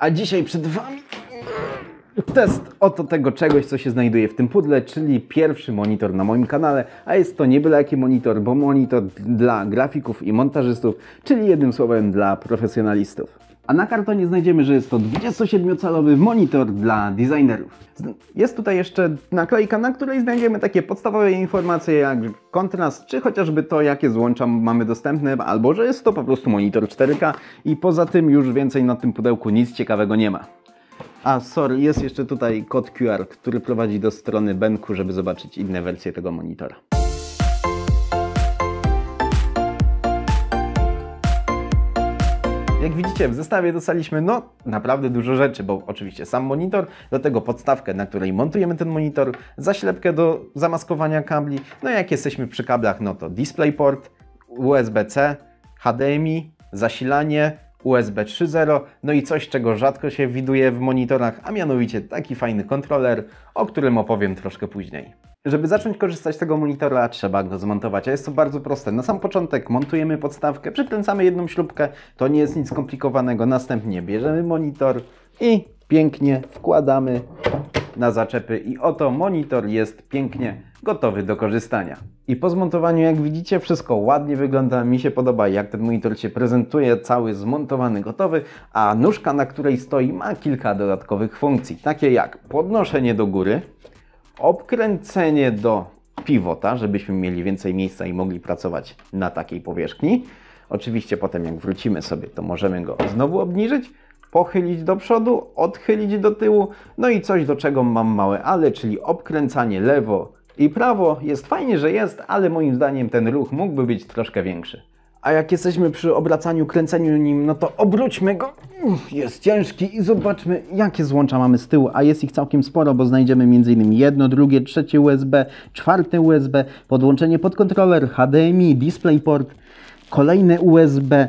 A dzisiaj przed Wami test oto tego czegoś, co się znajduje w tym pudle, czyli pierwszy monitor na moim kanale, a jest to nie byle jaki monitor, bo monitor dla grafików i montażystów, czyli jednym słowem dla profesjonalistów. A na kartonie znajdziemy, że jest to 27-calowy monitor dla designerów. Jest tutaj jeszcze naklejka, na której znajdziemy takie podstawowe informacje jak kontrast, czy chociażby to, jakie złącza mamy dostępne, albo że jest to po prostu monitor 4K i poza tym już więcej na tym pudełku nic ciekawego nie ma. A sorry, jest jeszcze tutaj kod QR, który prowadzi do strony Benku, żeby zobaczyć inne wersje tego monitora. Jak widzicie, w zestawie dostaliśmy naprawdę dużo rzeczy, bo oczywiście sam monitor, do tego podstawkę, na której montujemy ten monitor, zaślepkę do zamaskowania kabli, jak jesteśmy przy kablach, to DisplayPort, USB-C, HDMI, zasilanie, USB 3.0, i coś, czego rzadko się widuje w monitorach, a mianowicie taki fajny kontroler, o którym opowiem troszkę później. Żeby zacząć korzystać z tego monitora, trzeba go zmontować, a jest to bardzo proste. Na sam początek montujemy podstawkę, przykręcamy jedną śrubkę, to nie jest nic skomplikowanego. Następnie bierzemy monitor i pięknie wkładamy na zaczepy i oto monitor jest pięknie gotowy do korzystania. I po zmontowaniu, jak widzicie, wszystko ładnie wygląda, mi się podoba, jak ten monitor się prezentuje, cały zmontowany, gotowy, a nóżka, na której stoi, ma kilka dodatkowych funkcji, takie jak podnoszenie do góry, obkręcenie do pivota, żebyśmy mieli więcej miejsca i mogli pracować na takiej powierzchni. Oczywiście potem jak wrócimy sobie, to możemy go znowu obniżyć, pochylić do przodu, odchylić do tyłu, i coś, do czego mam małe ale, czyli obkręcanie lewo i prawo. Jest fajnie, że jest, ale moim zdaniem ten ruch mógłby być troszkę większy. A jak jesteśmy przy obracaniu, kręceniu nim, to obróćmy go. Jest ciężki i zobaczmy, jakie złącza mamy z tyłu, a jest ich całkiem sporo, bo znajdziemy m.in. jedno, drugie, trzecie USB, czwarte USB, podłączenie pod kontroler, HDMI, DisplayPort, kolejne USB,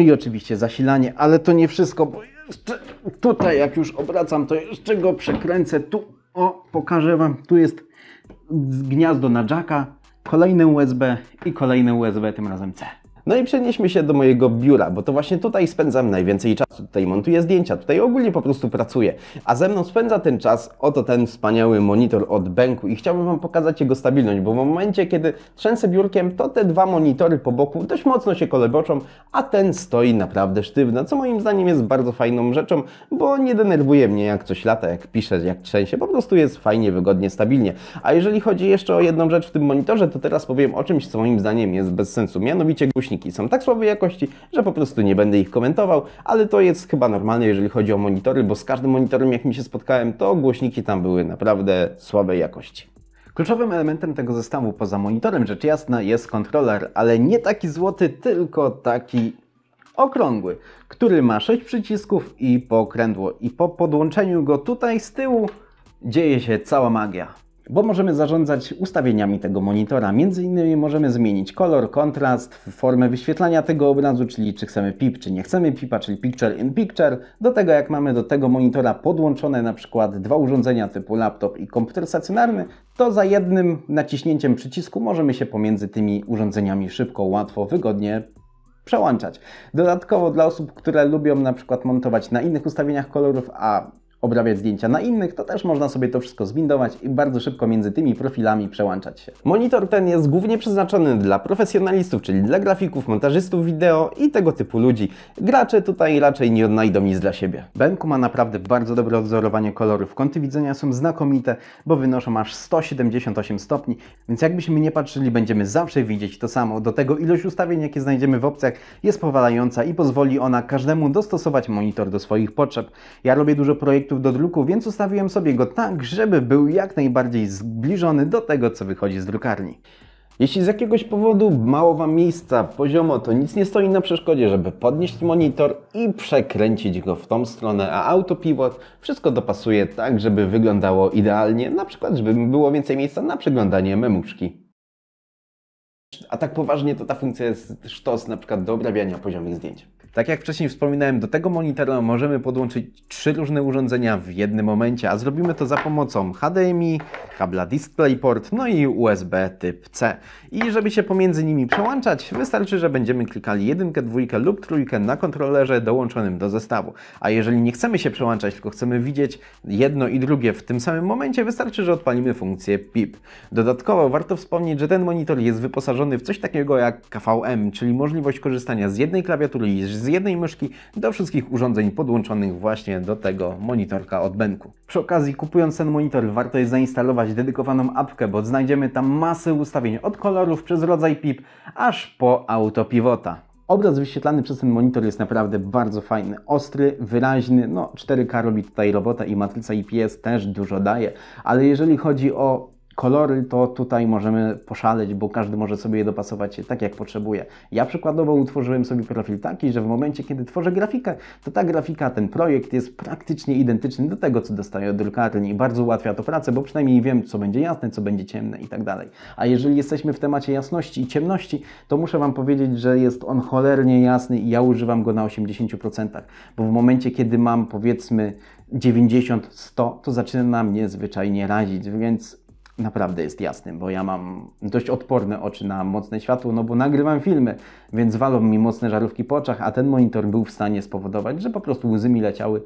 i oczywiście zasilanie, ale to nie wszystko, bo jeszcze tutaj, jak już obracam, to jeszcze go przekręcę. Tu, pokażę Wam, tu jest gniazdo na jacka, kolejne USB i kolejne USB, tym razem C. I przenieśmy się do mojego biura, bo to właśnie tutaj spędzam najwięcej czasu. Tutaj montuję zdjęcia, tutaj ogólnie po prostu pracuję. A ze mną spędza ten czas oto ten wspaniały monitor od Benku i chciałbym Wam pokazać jego stabilność, bo w momencie, kiedy trzęsę biurkiem, to te dwa monitory po boku dość mocno się koleboczą, a ten stoi naprawdę sztywno, co moim zdaniem jest bardzo fajną rzeczą, bo nie denerwuje mnie, jak coś lata, jak piszę, jak trzęsie, po prostu jest fajnie, wygodnie, stabilnie. A jeżeli chodzi jeszcze o jedną rzecz w tym monitorze, to teraz powiem o czymś, co moim zdaniem jest bez sensu, mianowicie głośniki są tak słabej jakości, że po prostu nie będę ich komentował, ale to jest chyba normalne, jeżeli chodzi o monitory, bo z każdym monitorem, jak mi się spotkałem, to głośniki tam były naprawdę słabej jakości. Kluczowym elementem tego zestawu poza monitorem, rzecz jasna, jest kontroler, ale nie taki złoty, tylko taki okrągły, który ma 6 przycisków i pokrętło. I po podłączeniu go tutaj z tyłu dzieje się cała magia. Bo możemy zarządzać ustawieniami tego monitora. Między innymi możemy zmienić kolor, kontrast, formę wyświetlania tego obrazu, czyli czy chcemy PIP, czy nie chcemy PIP-a, czyli Picture in Picture. Do tego, jak mamy do tego monitora podłączone na przykład dwa urządzenia typu laptop i komputer stacjonarny, to za jednym naciśnięciem przycisku możemy się pomiędzy tymi urządzeniami szybko, łatwo, wygodnie przełączać. Dodatkowo dla osób, które lubią na przykład montować na innych ustawieniach kolorów, a obrabiać zdjęcia na innych, to też można sobie to wszystko zwindować i bardzo szybko między tymi profilami przełączać się. Monitor ten jest głównie przeznaczony dla profesjonalistów, czyli dla grafików, montażystów wideo i tego typu ludzi. Gracze tutaj raczej nie odnajdą nic dla siebie. Benku ma naprawdę bardzo dobre odzorowanie kolorów. Kąty widzenia są znakomite, bo wynoszą aż 178 stopni, więc jakbyśmy nie patrzyli, będziemy zawsze widzieć to samo. Do tego ilość ustawień, jakie znajdziemy w opcjach, jest powalająca i pozwoli ona każdemu dostosować monitor do swoich potrzeb. Ja robię dużo projektów do druku, więc ustawiłem sobie go tak, żeby był jak najbardziej zbliżony do tego, co wychodzi z drukarni. Jeśli z jakiegoś powodu mało Wam miejsca poziomo, to nic nie stoi na przeszkodzie, żeby podnieść monitor i przekręcić go w tą stronę, a AutoPivot wszystko dopasuje tak, żeby wyglądało idealnie, na przykład, żeby było więcej miejsca na przeglądanie memuszki. A tak poważnie, to ta funkcja jest sztos na przykład do obrabiania poziomych zdjęć. Tak jak wcześniej wspominałem, do tego monitora możemy podłączyć 3 różne urządzenia w jednym momencie, a zrobimy to za pomocą HDMI, kabla DisplayPort, no i USB typ C. I żeby się pomiędzy nimi przełączać, wystarczy, że będziemy klikali 1, 2 lub 3 na kontrolerze dołączonym do zestawu. A jeżeli nie chcemy się przełączać, tylko chcemy widzieć jedno i drugie w tym samym momencie, wystarczy, że odpalimy funkcję PIP. Dodatkowo warto wspomnieć, że ten monitor jest wyposażony w coś takiego jak KVM, czyli możliwość korzystania z jednej klawiatury i z jednej myszki do wszystkich urządzeń podłączonych właśnie do tego monitorka od Benku. Przy okazji, kupując ten monitor, warto jest zainstalować dedykowaną apkę, bo znajdziemy tam masę ustawień od kolorów przez rodzaj PIP, aż po autopivota. Obraz wyświetlany przez ten monitor jest naprawdę bardzo fajny, ostry, wyraźny, no 4K robi tutaj robotę i matryca IPS też dużo daje, ale jeżeli chodzi o kolory, to tutaj możemy poszaleć, bo każdy może sobie je dopasować tak jak potrzebuje. Ja przykładowo utworzyłem sobie profil taki, że w momencie kiedy tworzę grafikę, to ta grafika, ten projekt jest praktycznie identyczny do tego, co dostaję od drukarni i bardzo ułatwia to pracę, bo przynajmniej wiem, co będzie jasne, co będzie ciemne i tak dalej. A jeżeli jesteśmy w temacie jasności i ciemności, to muszę Wam powiedzieć, że jest on cholernie jasny i ja używam go na 80%, bo w momencie, kiedy mam powiedzmy 90-100, to zaczyna mnie zwyczajnie razić, więc naprawdę jest jasny, bo ja mam dość odporne oczy na mocne światło, no bo nagrywam filmy, więc walą mi mocne żarówki po oczach, a ten monitor był w stanie spowodować, że po prostu łzy mi leciały,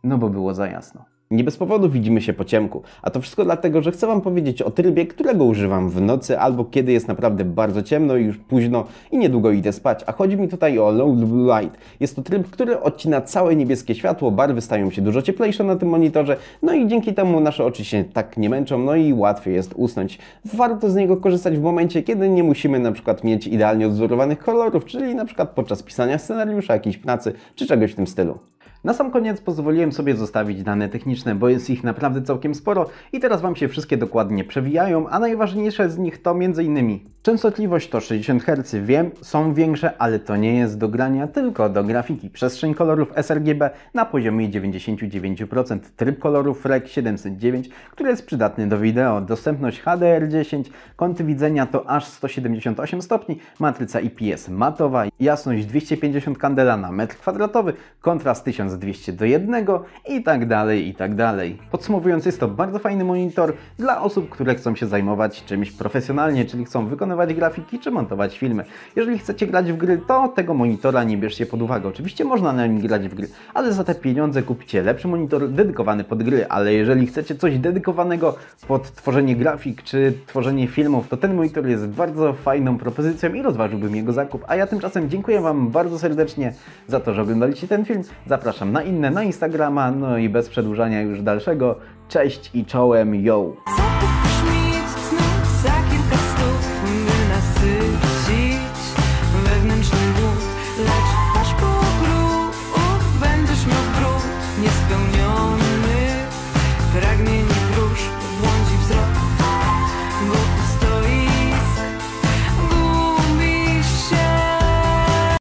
no bo było za jasno. Nie bez powodu widzimy się po ciemku, a to wszystko dlatego, że chcę Wam powiedzieć o trybie, którego używam w nocy albo kiedy jest naprawdę bardzo ciemno i już późno i niedługo idę spać, a chodzi mi tutaj o Low Blue Light. Jest to tryb, który odcina całe niebieskie światło, barwy stają się dużo cieplejsze na tym monitorze, no i dzięki temu nasze oczy się tak nie męczą, no i łatwiej jest usnąć. Warto z niego korzystać w momencie, kiedy nie musimy na przykład mieć idealnie odwzorowanych kolorów, czyli na przykład podczas pisania scenariusza, jakiejś pracy czy czegoś w tym stylu. Na sam koniec pozwoliłem sobie zostawić dane techniczne, bo jest ich naprawdę całkiem sporo i teraz Wam się wszystkie dokładnie przewijają, a najważniejsze z nich to m.in. częstotliwość to 60 Hz, wiem, są większe, ale to nie jest do grania, tylko do grafiki. Przestrzeń kolorów sRGB na poziomie 99%, tryb kolorów REC 709, który jest przydatny do wideo, dostępność HDR10, kąty widzenia to aż 178 stopni, matryca IPS matowa, jasność 250 kandela na metr kwadratowy, kontrast 1200:1 i tak dalej, i tak dalej. Podsumowując, jest to bardzo fajny monitor dla osób, które chcą się zajmować czymś profesjonalnie, czyli chcą wykonywać grafiki czy montować filmy. Jeżeli chcecie grać w gry, to tego monitora nie bierzcie pod uwagę. Oczywiście można na nim grać w gry, ale za te pieniądze kupicie lepszy monitor dedykowany pod gry, ale jeżeli chcecie coś dedykowanego pod tworzenie grafik czy tworzenie filmów, to ten monitor jest bardzo fajną propozycją i rozważyłbym jego zakup. A ja tymczasem dziękuję Wam bardzo serdecznie za to, że oglądaliście ten film. Zapraszam na inne, na Instagrama, no i bez przedłużania już dalszego. Cześć i czołem, yo!